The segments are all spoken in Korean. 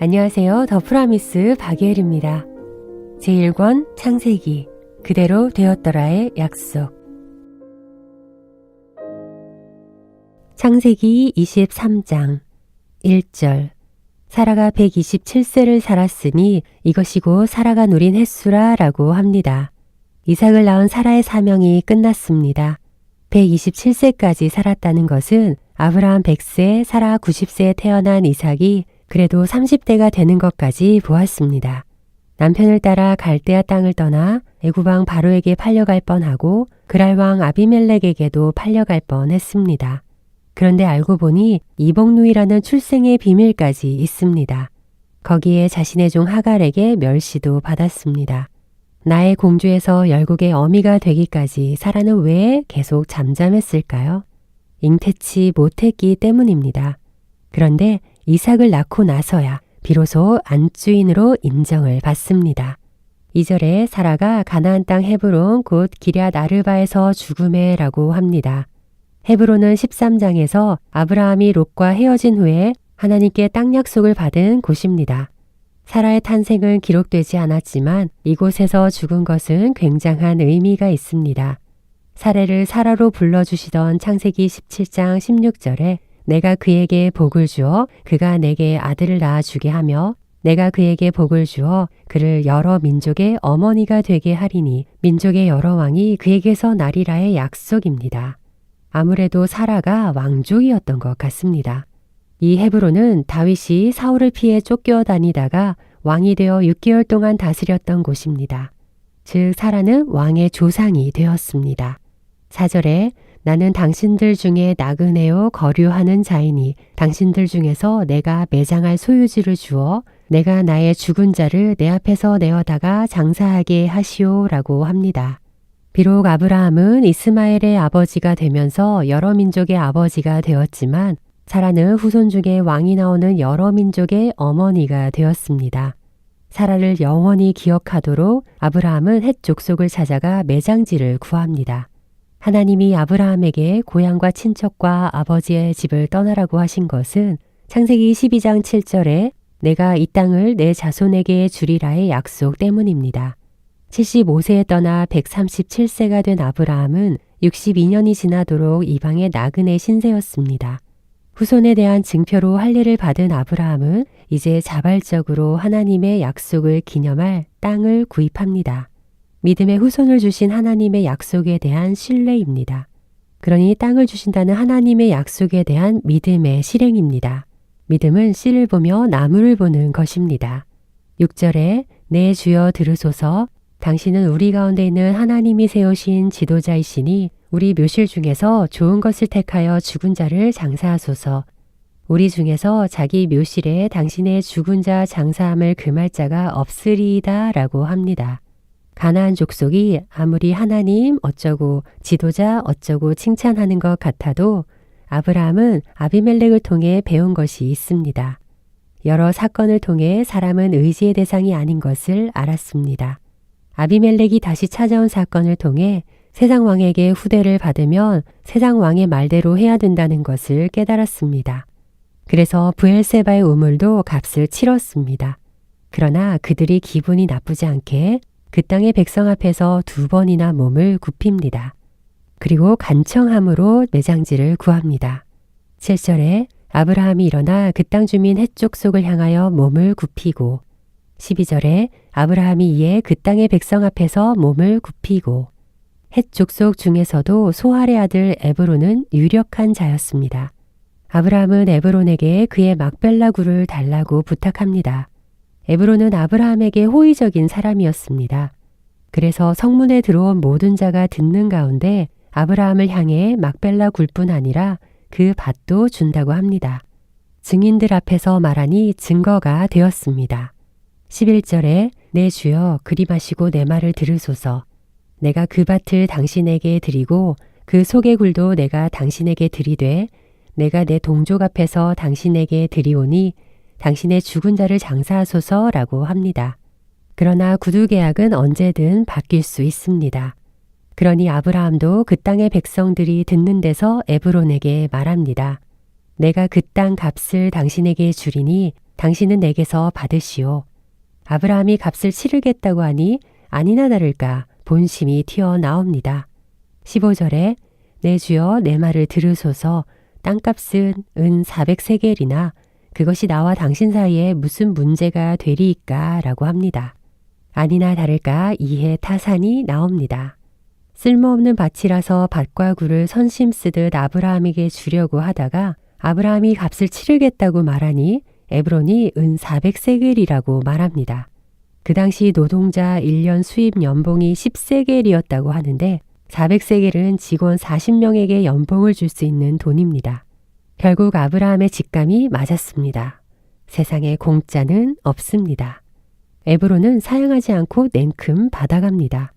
안녕하세요. 더 프라미스 박예일입니다. 제1권 창세기 그대로 되었더라의 약속. 창세기 23장 1절. 사라가 127세를 살았으니 이것이고 사라가 누린 햇수라 라고 합니다. 이삭을 낳은 사라의 사명이 끝났습니다. 127세까지 살았다는 것은 아브라함 100세, 사라 90세에 태어난 이삭이 그래도 30대가 되는 것까지 보았습니다. 남편을 따라 갈대아 땅을 떠나 애굽왕 바로에게 팔려갈 뻔하고 그랄왕 아비멜렉에게도 팔려갈 뻔했습니다. 그런데 알고 보니 이복누이라는 출생의 비밀까지 있습니다. 거기에 자신의 종 하갈에게 멸시도 받았습니다. 나의 공주에서 열국의 어미가 되기까지 사라는 왜 계속 잠잠했을까요? 잉태치 못했기 때문입니다. 그런데 이삭을 낳고 나서야 비로소 안주인으로 인정을 받습니다. 2절에 사라가 가나안 땅 헤브론 곧 기럇 아르바에서 죽음에 라고 합니다. 헤브론은 13장에서 아브라함이 롯과 헤어진 후에 하나님께 땅 약속을 받은 곳입니다. 사라의 탄생은 기록되지 않았지만 이곳에서 죽은 것은 굉장한 의미가 있습니다. 사례를 사라로 불러주시던 창세기 17장 16절에 내가 그에게 복을 주어 그가 내게 아들을 낳아주게 하며 내가 그에게 복을 주어 그를 여러 민족의 어머니가 되게 하리니 민족의 여러 왕이 그에게서 나리라의 약속입니다. 아무래도 사라가 왕족이었던 것 같습니다. 이 헤브론은 다윗이 사울을 피해 쫓겨 다니다가 왕이 되어 6개월 동안 다스렸던 곳입니다. 즉 사라는 왕의 조상이 되었습니다. 4절에 나는 당신들 중에 나그네요 거류하는 자이니 당신들 중에서 내가 매장할 소유지를 주어 내가 나의 죽은 자를 내 앞에서 내어다가 장사하게 하시오라고 합니다. 비록 아브라함은 이스마엘의 아버지가 되면서 여러 민족의 아버지가 되었지만 사라는 후손 중에 왕이 나오는 여러 민족의 어머니가 되었습니다. 사라를 영원히 기억하도록 아브라함은 헷 족속을 찾아가 매장지를 구합니다. 하나님이 아브라함에게 고향과 친척과 아버지의 집을 떠나라고 하신 것은 창세기 12장 7절에 내가 이 땅을 내 자손에게 주리라의 약속 때문입니다. 75세에 떠나 137세가 된 아브라함은 62년이 지나도록 이방의 나그네 신세였습니다. 후손에 대한 증표로 할례를 받은 아브라함은 이제 자발적으로 하나님의 약속을 기념할 땅을 구입합니다. 믿음의 후손을 주신 하나님의 약속에 대한 신뢰입니다. 그러니 땅을 주신다는 하나님의 약속에 대한 믿음의 실행입니다. 믿음은 씨를 보며 나무를 보는 것입니다. 6절에 내 주여 들으소서 당신은 우리 가운데 있는 하나님이 세우신 지도자이시니 우리 묘실 중에서 좋은 것을 택하여 죽은 자를 장사하소서. 우리 중에서 자기 묘실에 당신의 죽은 자 장사함을 금할 자가 없으리이다 라고 합니다. 가나안 족속이 아무리 하나님 어쩌고 지도자 어쩌고 칭찬하는 것 같아도 아브라함은 아비멜렉을 통해 배운 것이 있습니다. 여러 사건을 통해 사람은 의지의 대상이 아닌 것을 알았습니다. 아비멜렉이 다시 찾아온 사건을 통해 세상 왕에게 후대를 받으면 세상 왕의 말대로 해야 된다는 것을 깨달았습니다. 그래서 브엘세바의 우물도 값을 치렀습니다. 그러나 그들이 기분이 나쁘지 않게 그 땅의 백성 앞에서 2번이나 몸을 굽힙니다. 그리고 간청함으로 매장지를 구합니다. 7절에 아브라함이 일어나 그 땅 주민 헷 족속을 향하여 몸을 굽히고 12절에 아브라함이 이에 그 땅의 백성 앞에서 몸을 굽히고 헷 족속 중에서도 소할의 아들 에브론은 유력한 자였습니다. 아브라함은 에브론에게 그의 막벨라 굴을 달라고 부탁합니다. 에브론은 아브라함에게 호의적인 사람이었습니다. 그래서 성문에 들어온 모든 자가 듣는 가운데 아브라함을 향해 막벨라 굴뿐 아니라 그 밭도 준다고 합니다. 증인들 앞에서 말하니 증거가 되었습니다. 11절에 내 주여 그리 마시고 내 말을 들으소서. 내가 그 밭을 당신에게 드리고 그 속의 굴도 내가 당신에게 드리되 내가 내 동족 앞에서 당신에게 드리오니 당신의 죽은 자를 장사하소서라고 합니다. 그러나 구두계약은 언제든 바뀔 수 있습니다. 그러니 아브라함도 그 땅의 백성들이 듣는 데서 에브론에게 말합니다. 내가 그 땅 값을 당신에게 주리니 당신은 내게서 받으시오. 아브라함이 값을 치르겠다고 하니 아니나 다를까 본심이 튀어나옵니다. 15절에 내 주여 내 말을 들으소서. 땅값은 은 400세겔이나 그것이 나와 당신 사이에 무슨 문제가 되리이까 라고 합니다. 아니나 다를까 이해 타산이 나옵니다. 쓸모없는 밭이라서 밭과 굴을 선심 쓰듯 아브라함에게 주려고 하다가 아브라함이 값을 치르겠다고 말하니 에브론이 은 400세겔이라고 말합니다. 그 당시 노동자 1년 수입 연봉이 10세겔이었다고 하는데 400세겔은 직원 40명에게 연봉을 줄 수 있는 돈입니다. 결국 아브라함의 직감이 맞았습니다. 세상에 공짜는 없습니다. 에브론은 사양하지 않고 냉큼 받아갑니다.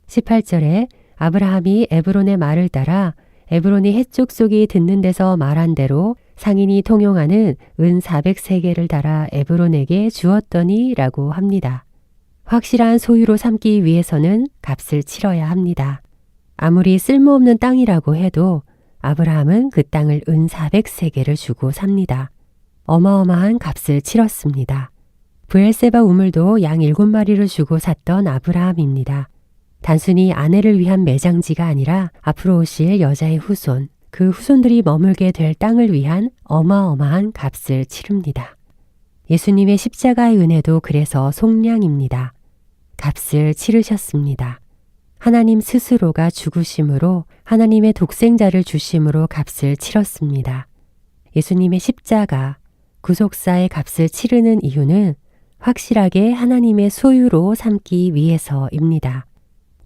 18절에 아브라함이 에브론의 말을 따라 에브론이 헷족속이 듣는 데서 말한 대로 상인이 통용하는 은 400세겔을 달아 에브론에게 주었더니 라고 합니다. 확실한 소유로 삼기 위해서는 값을 치러야 합니다. 아무리 쓸모없는 땅이라고 해도 아브라함은 그 땅을 은 400세겔을 주고 삽니다. 어마어마한 값을 치렀습니다. 브엘세바 우물도 양 7마리를 주고 샀던 아브라함입니다. 단순히 아내를 위한 매장지가 아니라 앞으로 오실 여자의 후손, 그 후손들이 머물게 될 땅을 위한 어마어마한 값을 치릅니다. 예수님의 십자가의 은혜도 그래서 속량입니다. 값을 치르셨습니다. 하나님 스스로가 죽으심으로 하나님의 독생자를 주심으로 값을 치렀습니다. 예수님의 십자가, 구속사의 값을 치르는 이유는 확실하게 하나님의 소유로 삼기 위해서입니다.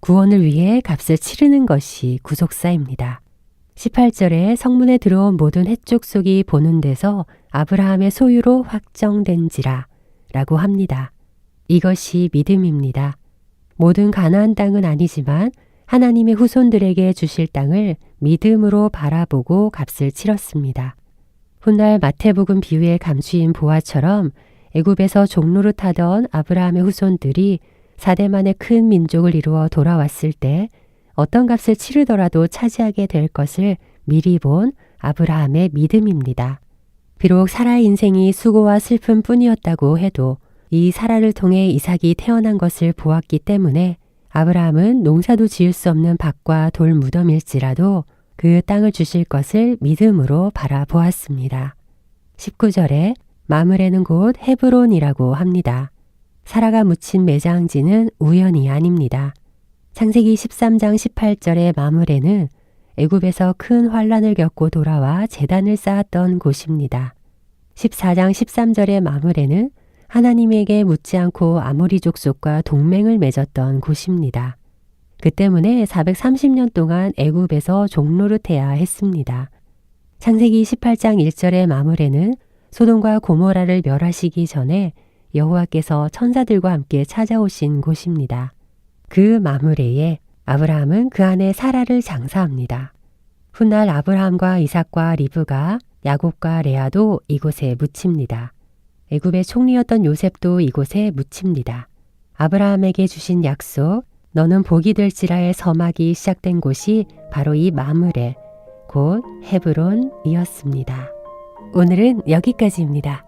구원을 위해 값을 치르는 것이 구속사입니다. 18절에 성문에 들어온 모든 헷족속이 보는 데서 아브라함의 소유로 확정된지라 라고 합니다. 이것이 믿음입니다. 모든 가나안 땅은 아니지만 하나님의 후손들에게 주실 땅을 믿음으로 바라보고 값을 치렀습니다. 훗날 마태복음 비유의 감주인 보아처럼 애굽에서 종로를 타던 아브라함의 후손들이 4대 만에 큰 민족을 이루어 돌아왔을 때 어떤 값을 치르더라도 차지하게 될 것을 미리 본 아브라함의 믿음입니다. 비록 사라의 인생이 수고와 슬픔 뿐이었다고 해도 이 사라를 통해 이삭이 태어난 것을 보았기 때문에 아브라함은 농사도 지을 수 없는 밭과 돌 무덤일지라도 그 땅을 주실 것을 믿음으로 바라보았습니다. 19절에 마므레는 곧 헤브론이라고 합니다. 사라가 묻힌 매장지는 우연이 아닙니다. 창세기 13장 18절의 마므레는 애굽에서 큰 환란을 겪고 돌아와 제단을 쌓았던 곳입니다. 14장 13절의 마므레는 하나님에게 묻지 않고 아모리 족속과 동맹을 맺었던 곳입니다. 그 때문에 430년 동안 애굽에서 종노릇해야 했습니다. 창세기 18장 1절의 마므레는 소돔과 고모라를 멸하시기 전에 여호와께서 천사들과 함께 찾아오신 곳입니다. 그 마므레에 아브라함은 그 안에 사라를 장사합니다. 훗날 아브라함과 이삭과 리브가 야곱과 레아도 이곳에 묻힙니다. 애굽의 총리였던 요셉도 이곳에 묻힙니다. 아브라함에게 주신 약속, 너는 복이 될지라의 서막이 시작된 곳이 바로 이 마므레, 곧 헤브론이었습니다. 오늘은 여기까지입니다.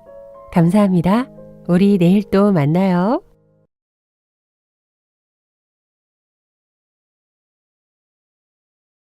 감사합니다. 우리 내일 또 만나요.